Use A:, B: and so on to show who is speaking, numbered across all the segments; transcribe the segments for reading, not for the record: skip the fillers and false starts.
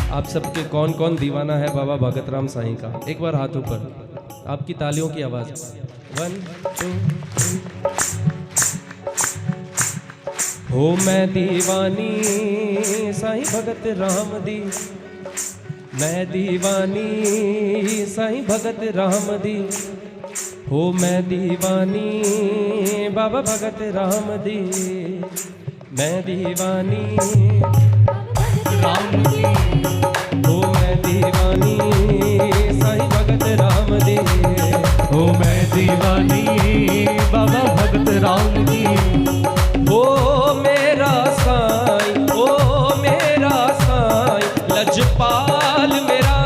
A: आप सबके कौन कौन दीवाना है बाबा भगत राम साईं का? एक बार हाथ ऊपर, आपकी तालियों की आवाज। 1 2 3। हो मैं दीवानी साईं भगत राम दी, मैं दीवानी साईं भगत राम दी। हो मैं दीवानी बाबा भगत राम दी, मैं दीवानी राम दी। हो मैं दीवानी साईं भगत राम दी,
B: हो मैं दीवानी बाबा भगत राम दी।
A: हो मेरा साईं, ओ मेरा साईं लजपाल मेरा,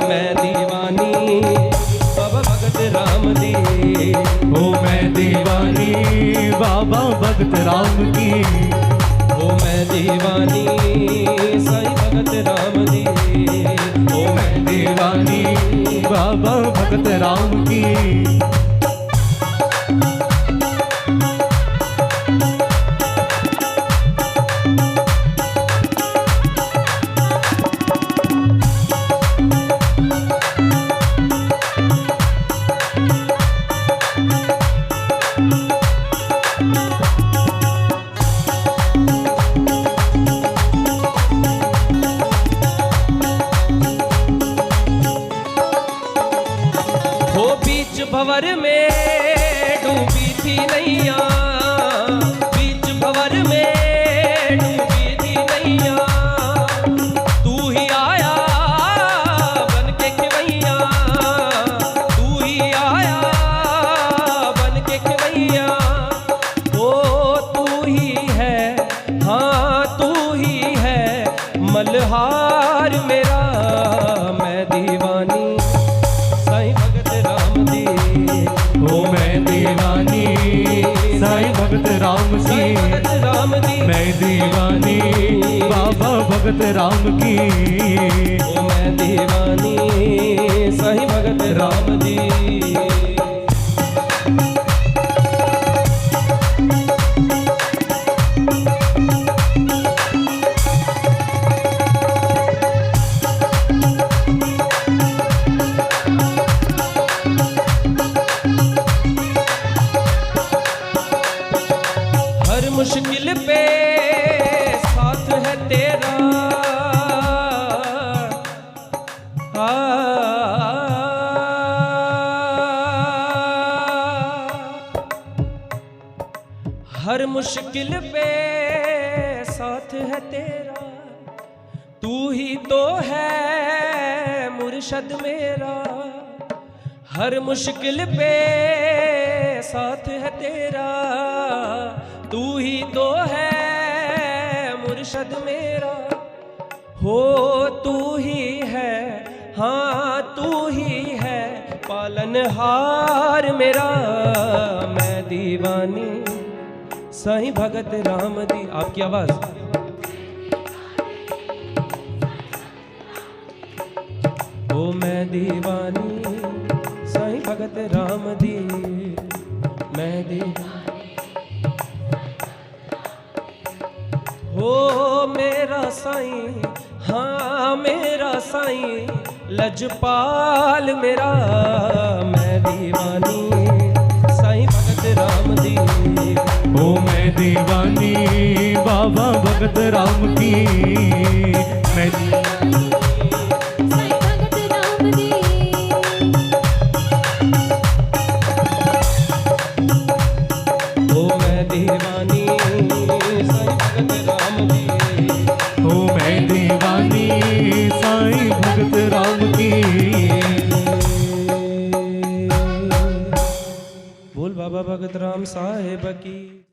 A: मैं दीवानी बाबा भगत राम दी।
B: हो मैं दीवानी बाबा भगत राम की,
A: हो मैं दीवानी साईं भगत राम दी।
B: हो मैं दीवानी बाबा भगत राम की।
A: भंवर में डूबी थी नैया, बीच भंवर में डूबी थी नैया। तू ही आया बन के खेवैया, तू ही आया बन के खेवैया। ओ तू ही है, हाँ तू ही है मल्हार मेरा, मैं दीवानी साईं भगत राम दी।
B: हो मैं दीवानी साईं भगत राम की, मैं दीवानी बाबा भगत राम की।
A: हो मैं दीवानी साईं भगत राम दी। मुश्किल पे साथ है तेरा, हर मुश्किल पे साथ है तेरा। तू ही तो है मुर्शद मेरा, हर मुश्किल पे साथ है तेरा। तू ही तो है मुर्शद मेरा, हो तू ही है, हाँ तू ही है पालनहार मेरा, मैं दीवानी साईं भगत राम दी। आपकी आवाज। हो मैं दीवानी साईं भगत राम दी, मैं दीवानी। हो मेरा साईं, हाँ मेरा साईं लजपाल मेरा, मैं दीवानी साईं भगत राम दी।
B: हो मैं दीवानी बाबा भगत राम की, मैं हो मैं दीवानी साईं भगत राम की।
A: बोल बाबा भगत राम साहेब की।